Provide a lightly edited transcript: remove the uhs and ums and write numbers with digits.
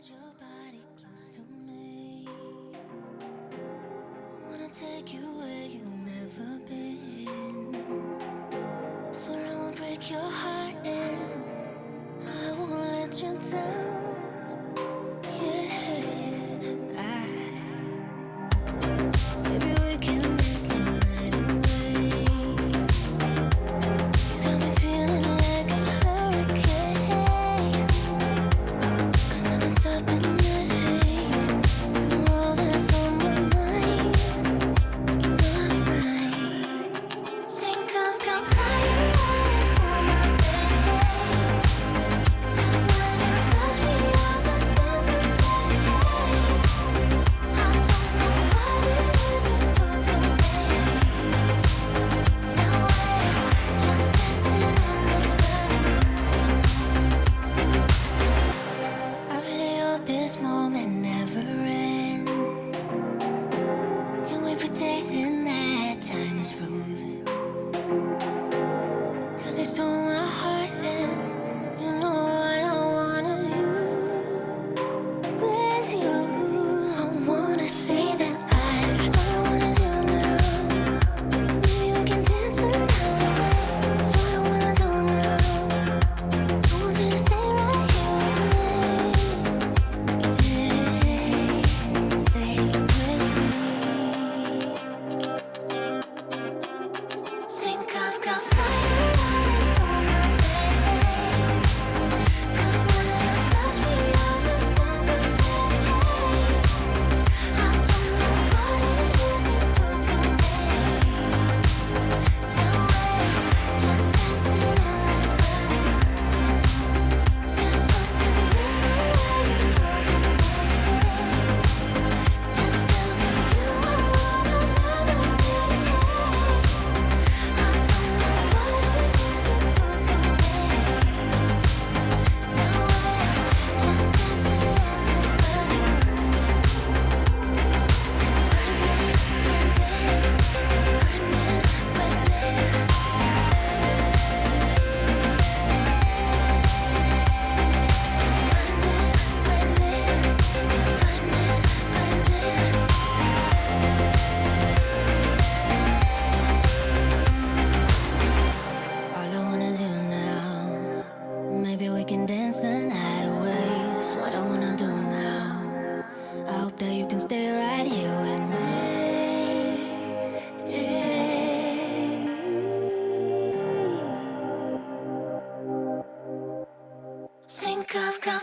hold your body close to me. Wanna take you where you've never been. Swear I won't break your heart and I won't let you down. Yeah, maybe we can dance the night away. You got me feeling like a hurricane. 'Cause nothing's stopping me. You're all that's on my mind, my mind. Think I've got fire running through my veins. 'Cause when you touch me, I burst into flames. I don't know what it is you do to me. Now we're just dancing in this burning room. I really hope this moment never ends. Can we pretend that time is frozen? 'Cause you stole my heart and you know what I want is you. Where's you? I wanna say that all I want is you now. Maybe we can dance the night away. That's what I wanna do now. I want you to stay right here with me. Yeah, stay with me. Think I've got fire running through my veins. 'Cause when you touch me, I burst into flames. I don't know what it is you do to me. Now we're just dancing in this burning room. There's something in the way you look at me that tells me you are all I'll ever need. I don't know what it is you do to me. Now we're just dancing in this burning room. All I want is you now. Maybe we can dance the night away. It's what I wanna do now. I hope that you can stay right here with me. Think I've got